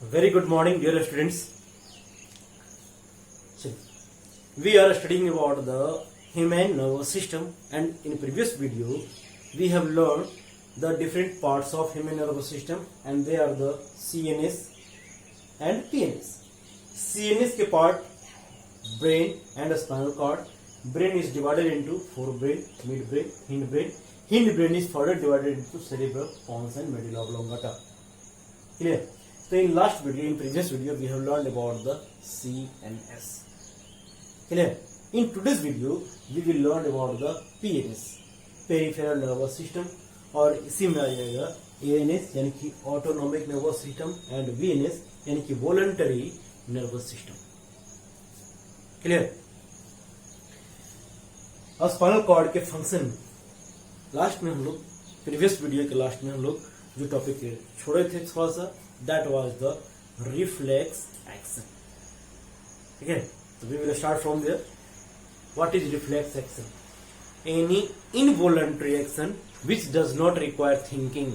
Very good morning, dear students. So, we are studying about the human nervous system, and in previous video we have learned the different parts of human nervous system, and they are the CNS and PNS. CNS के part brain and spinal cord. Brain is divided into forebrain, midbrain, hindbrain. Hindbrain is further divided into cerebrum, pons and medulla oblongata. Clear? So in last video, in previous video, we have learned about the CNS. Clear? In today's video, we will learn about the PNS, peripheral nervous system, और इसी में आ जाएगा ANS यानी कि autonomic nervous system and VNS यानी कि voluntary nervous system. Clear? अब spinal cord के फंक्शन लास्ट में हम लोग प्रीवियस वीडियो के लास्ट में हम लोग जो टॉपिक छोड़े थे थोड़ा सा, that was the reflex action. ठीक है, तो we will start from there. What is reflex action? Any involuntary action which does not require thinking.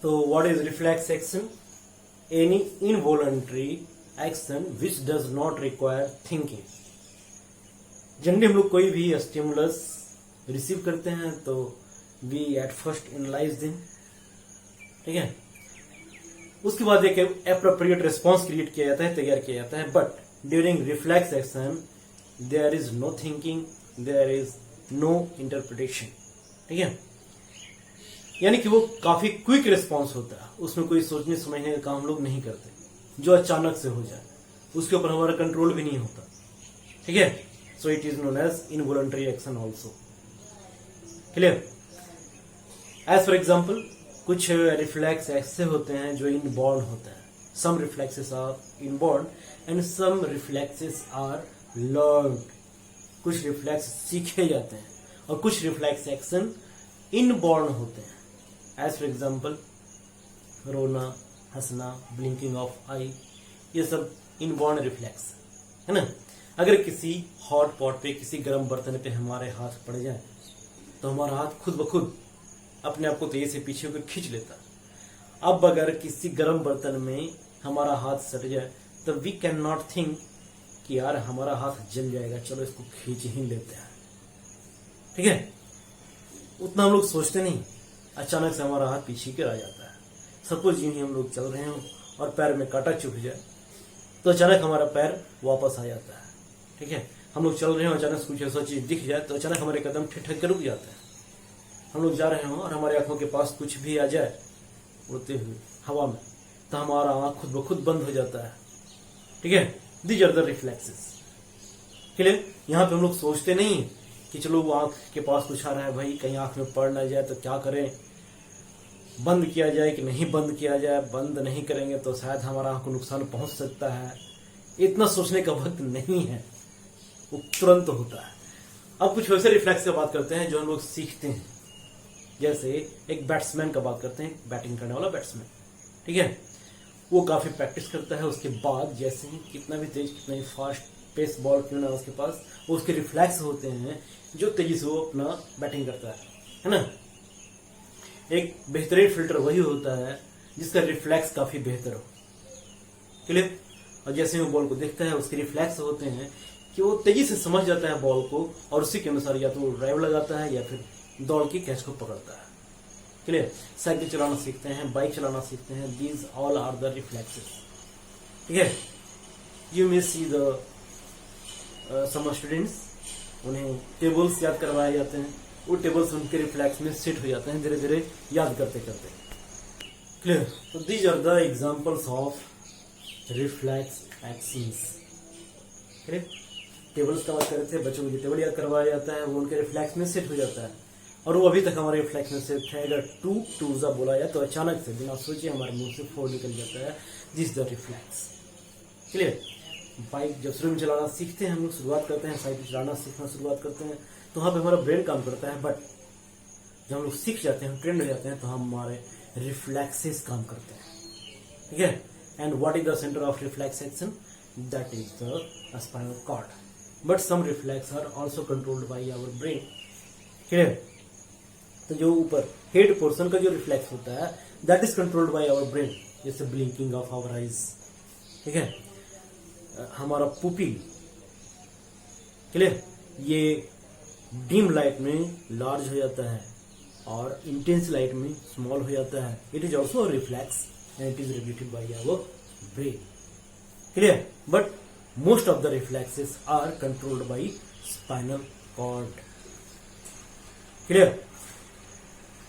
So what is reflex action? Any involuntary action which does not require thinking. Generally हम लोग कोई भी stimulus receive करते हैं तो we at first analyse them. ठीक है, उसके बाद एक एप्रोप्रिएट रिस्पॉन्स क्रिएट किया जाता है, तैयार किया जाता है. But during reflex action there is no thinking, there is no interpretation. ठीक है, यानी कि वो काफी क्विक रिस्पॉन्स होता है, उसमें कोई सोचने समझने का काम हम लोग नहीं करते. जो अचानक से हो जाए उसके ऊपर हमारा कंट्रोल भी नहीं होता. ठीक है, so it is known as involuntary action also. Clear? As for example कुछ रिफ्लेक्स ऐसे होते हैं जो इनबॉर्न होते हैं. Some reflexes are inborn and some reflexes are learned. कुछ रिफ्लेक्स सीखे जाते हैं और कुछ रिफ्लेक्स एक्शन इनबॉर्न होते हैं. एज फॉर एग्जाम्पल रोना, हंसना, ब्लिंकिंग ऑफ आई, ये सब इनबॉर्न रिफ्लेक्स है ना. अगर किसी हॉट पॉट पे, किसी गर्म बर्तन पे हमारे हाथ पड़ जाए तो हमारा हाथ खुद ब खुद अपने आप को तेजी से पीछे होकर खींच लेता. अब अगर किसी गर्म बर्तन में हमारा हाथ सट जाए तो वी कैन नॉट थिंक कि यार हमारा हाथ जल जाएगा, चलो इसको खींच ही लेते हैं. ठीक है, उतना हम लोग सोचते नहीं, अचानक से हमारा हाथ पीछे गिर आ जाता है. सपोज यूं ही हम लोग चल रहे हो और पैर में कांटा चुभ जाए तो अचानक हमारा पैर वापस आ जाता है. ठीक है, हम लोग चल रहे हो, अचानक कुछ ऐसा चीज दिख जाए तो अचानक हमारे कदम ठिठक कर रुक जाते हैं. हम लोग जा रहे हो और हमारी आंखों के पास कुछ भी आ जाए उड़ते हुए हवा में तो हमारा आंख खुद ब खुद बंद हो जाता है. ठीक है, These are the reflexes. Clear? यहाँ पे हम लोग सोचते नहीं कि चलो वो आंख के पास कुछ आ रहा है, भाई कहीं आंख में पड़ ना जाए तो क्या करें, बंद किया जाए कि नहीं बंद किया जाए. बंद नहीं करेंगे तो शायद हमारा आंख को नुकसान पहुंच सकता है. इतना सोचने का वक्त नहीं है, वो तुरंत होता है. अब कुछ वैसे रिफ्लेक्स की बात करते हैं जो हम लोग सीखते हैं. जैसे एक बैट्समैन का बात करते हैं, बैटिंग करने वाला बैट्समैन. ठीक है, वो काफी प्रैक्टिस करता है, उसके बाद जैसे ही कितना भी तेज, कितना ही फास्ट पेस बॉल क्यों ना उसके पास, उसके रिफ्लेक्स होते हैं जो तेजी से वो अपना बैटिंग करता है ना. एक बेहतरीन फिल्टर वही होता है जिसका रिफ्लेक्स काफी बेहतर हो. क्लियर? और जैसे ही वो बॉल को देखता है उसके रिफ्लेक्स होते हैं कि वो तेजी से समझ जाता है बॉल को और उसी के अनुसार या तो वो ड्राइव लगाता है या फिर दौड़ के कैच को पकड़ता है. क्लियर? साइकिल चलाना सीखते हैं, बाइक चलाना सीखते हैं. These all are the reflexes. ठीक है, you may see the some students, उन्हें टेबल्स याद करवाए जाते हैं, वो टेबल्स उनके रिफ्लेक्स में सेट हो जाते हैं धीरे धीरे याद करते करते. क्लियर? तो these are the examples of reflex actions. Clear? Tables का बात कर रहे थे, बच्चों को टेबल याद करवाया जाता है, वो उनके रिफ्लेक्स में सेट हो जाता है और वो अभी तक हमारे रिफ्लेक्स में सेट है. अगर टू टूजा बोला जाए तो अचानक से बिना सोचे हमारे मुंह से फोर निकल जाता है. This the reflex. Clear? Bike जब शुरू में चलाना सीखते हैं, हम लोग शुरुआत करते हैं, साइकिल चलाना सीखना शुरुआत करते हैं तो वहां पे हमारा ब्रेन काम करता है. बट जब हम लोग सीख जाते हैं, ट्रेंड हो जाते हैं तो हमारे रिफ्लेक्सेस काम करते हैं. ठीक है, and what is the centre of reflex action? That is the spinal cord. But some reflex are also controlled by our brain. Clear? तो जो ऊपर हेड पोर्शन का जो रिफ्लेक्स होता है that is controlled by our brain. जैसे blinking of our eyes, ठीक है, हमारा पुपिल, क्लियर, ये डिम लाइट में लार्ज हो जाता है और इंटेंस लाइट में स्मॉल हो जाता है. It is also reflex and it is regulated by our brain, clear. But most of the reflexes are controlled by spinal cord, clear.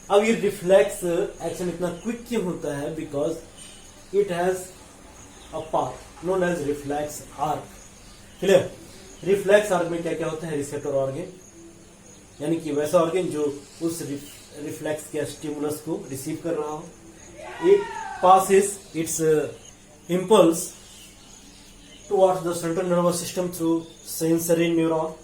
अब ये रिफ्लेक्स एक्शन इतना क्विक क्यों होता है? Because it has a path known as reflex arc, clear. Reflex arc में क्या क्या होता है? रिसेप्टर ऑर्गन, यानी कि वैसा ऑर्गन जो उस रिफ्लेक्स के स्टिमुलस को रिसीव कर रहा हो. It passes its impulse towards the central nervous system through sensory neuron.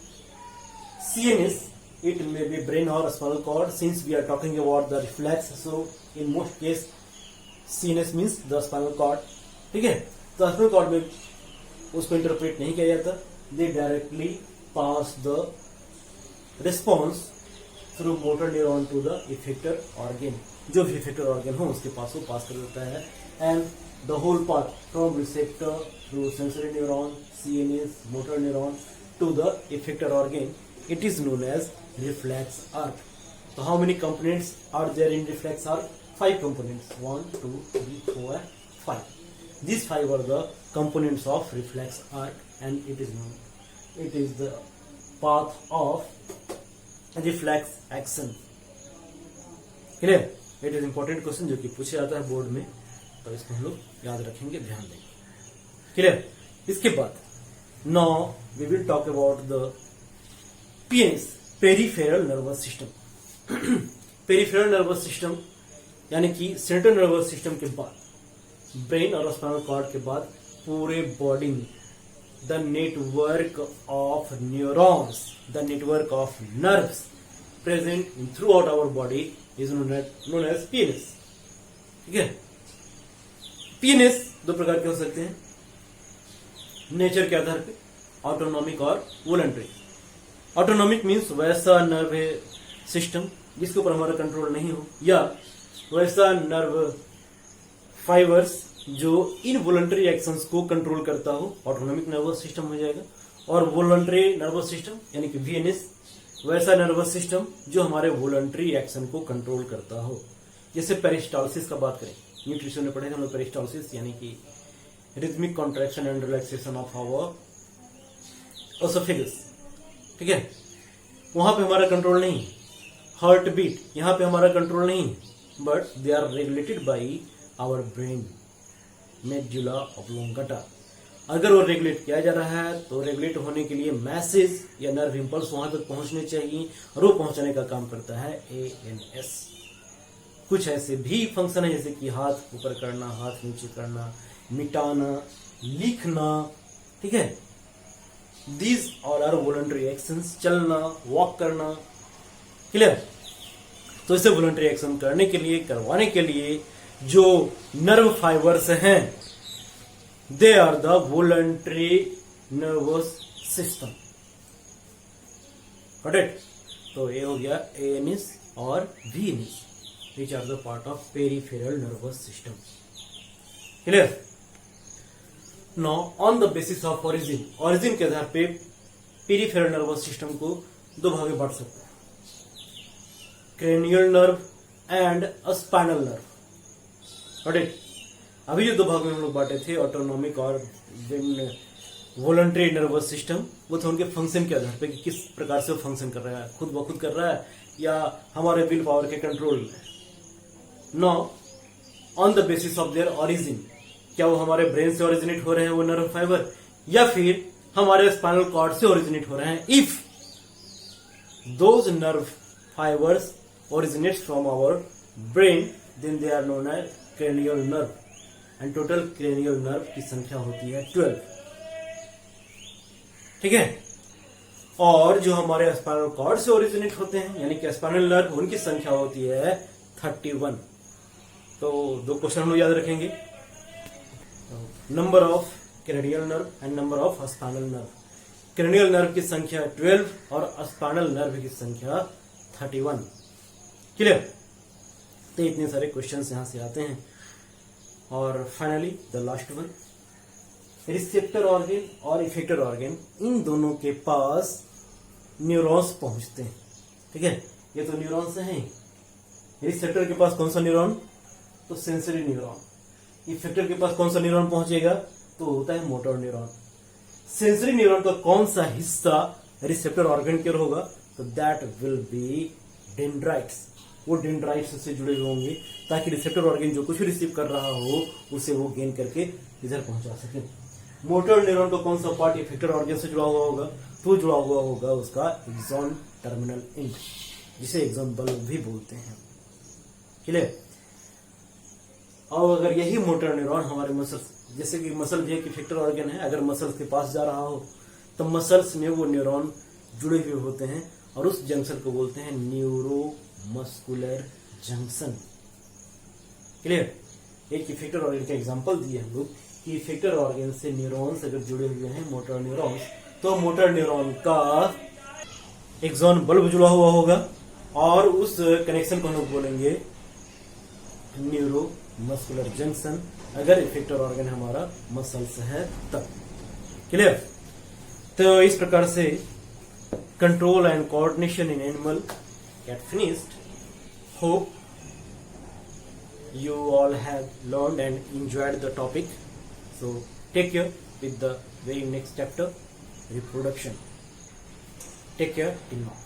CNS, it may be brain or spinal cord. Since we are talking about the reflex, so in most case CNS means the spinal cord. ठीक है, तो spinal cord में उसको interpret नहीं किया जाता. They directly pass the response through motor neuron to the effector organ. जो भी इफेक्टर ऑर्गन हो उसके पास वो पास कर देता है. And the whole path from receptor through sensory neuron, CNS, motor neuron to the effector organ, it is known as reflex arc. तो how many components are there in reflex arc? 5 components. 1, 2, 3, 4, 5. These 5 are the components of reflex arc, and it is the path of reflex action. Clear? It is important question जो कि पूछा जाता है board में, तो इसको हम लोग याद रखेंगे, ध्यान देंगे. क्लियर. इसके बाद now we will talk about the PNS, peripheral nervous system. Peripheral nervous system यानी कि सेंट्रल नर्वस सिस्टम के बाद, ब्रेन और स्पाइनल कॉर्ड के बाद पूरे बॉडी में the network of neurons, the network of nerves present in throughout our body is known as PNS. ठीक है. PNS 2 प्रकार के हो सकते हैं नेचर के आधार पे, ऑटोनॉमिक और वॉलंटरी. ऑटोनॉमिक मीन्स वैसा नर्व सिस्टम जिसके ऊपर हमारा कंट्रोल नहीं हो, या वैसा नर्व फाइबर्स जो इनवॉलंटरी एक्शंस को कंट्रोल करता हो, ऑटोनॉमिक नर्वस सिस्टम हो जाएगा. और वॉलंटरी नर्वस सिस्टम यानी कि VNS, वैसा नर्वस सिस्टम जो हमारे वॉलंटरी एक्शन को कंट्रोल करता हो. जैसे पेरिस्टाल्सिस का बात करें, न्यूट्रिशन में पढ़े हम लोग पेरिस्टाल्सिस यानी कि rhythmic contraction and relaxation of our oesophagus. ठीक है, वहां पे हमारा कंट्रोल नहीं. हार्ट बीट यहां पे हमारा कंट्रोल नहीं, but they are regulated by our brain, medulla oblongata. अगर वो रेगुलेट किया जा रहा है तो रेगुलेट होने के लिए मैसेज या नर्व इंपल्स वहां तक पहुंचने चाहिए, और वो पहुंचाने का काम करता है ANS. कुछ ऐसे भी फंक्शन है जैसे कि हाथ ऊपर करना, हाथ नीचे करना, मिटाना, लिखना. ठीक है, these all are voluntary actions. चलना, वॉक करना. क्लियर. तो इसे वॉलंटरी एक्शन करने के लिए, करवाने के लिए जो नर्व फाइबर्स हैं, they are the voluntary nervous system. Correct. तो ये हो गया ANS और VNS, which are the part of peripheral nervous system. Clear. Now on the basis of origin, origin के आधार पे पेरिफेरल नर्वस सिस्टम को 2 भाग में बांट सकते हैं, cranial nerve and spinal nerve. Correct. अभी जो 2 भाग में हम लोग बांटे थे, ऑटोनॉमिक और वॉलंटरी नर्वस सिस्टम, वो थे उनके फंक्शन के आधार पे कि किस प्रकार से वो फंक्शन कर रहा है, खुद ब खुद कर रहा है या हमारे विल पावर के कंट्रोल में. Now on the basis of their origin, क्या वो हमारे ब्रेन से ओरिजिनेट हो रहे हैं वो नर्व फाइबर, या फिर हमारे स्पाइनल कॉर्ड से ओरिजिनेट हो रहे हैं. If those nerve fibres originates from our brain, then they are known as cranial nerve, and total cranial nerve की संख्या होती है 12. ठीक है. और जो हमारे स्पाइनल कॉर्ड से ओरिजिनेट होते हैं यानी कि स्पाइनल नर्व, उनकी संख्या होती है 31. तो 2 क्वेश्चन हम लोग याद रखेंगे, number of cranial nerve and number of spinal nerve. Cranial nerve की संख्या 12 और स्पाइनल नर्व की संख्या 31. क्लियर. तो इतने सारे क्वेश्चंस यहां से आते हैं. और finally the last one, receptor organ और इफेक्टर ऑर्गन, इन दोनों के पास न्यूरॉन्स पहुंचते हैं। ठीक है, ये तो न्यूरॉन्स हैं। रिसेप्टर के पास कौन सा न्यूरॉन? तो सेंसरी न्यूरॉन। इफेक्टर के पास कौन सा न्यूरॉन पहुंचेगा? तो होता है मोटर न्यूरॉन। सेंसरी न्यूरॉन का कौन सा हिस्सा रिसेप्टर ऑर्गन के होगा? तो दैट विल बी डेंड्राइट्स। वो डेंड्राइट्स से जुड़े हुए होंगे ताकि रिसेप्टर ऑर्गन जो कुछ भी रिसीव कर रहा हो उसे वो गेन करके इधर पहुंचा सके। मोटर न्यूरॉन का कौन सा पार्ट इफेक्टर ऑर्गन से जुड़ा हुआ होगा? तो जुड़ा हुआ होगा उसका एक्सॉन टर्मिनल एंड, जिसे एक्सॉन बल्ब भी बोलते हैं। क्लियर? और अगर यही मोटर न्यूरॉन हमारे मसल्स, जैसे कि मसल भी एक इफेक्टर ऑर्गन है, अगर मसल्स के पास जा रहा हो तो मसल्स में वो न्यूरॉन जुड़े हुए होते हैं और उस जंक्शन को बोलते हैं न्यूरो मस्कुलर जंक्शन। क्लियर? एक इफेक्टर ऑर्गन का एग्जांपल दिए हम लोग कि इफेक्टर ऑर्गन से न्यूरॉन्स अगर जुड़े हुए हैं मोटर न्यूरॉन्स, तो मोटर न्यूरॉन का एक्सॉन बल्ब जुड़ा हुआ होगा और उस कनेक्शन को हम लोग बोलेंगे न्यूरो मस्कुलर जंक्शन, अगर इफेक्टर ऑर्गन हमारा मसल्स है तब। क्लियर? तो इस प्रकार से control and coordination in animal get finished. Hope you all have learned and enjoyed the topic. So take care with the very next chapter, reproduction. Take care till now.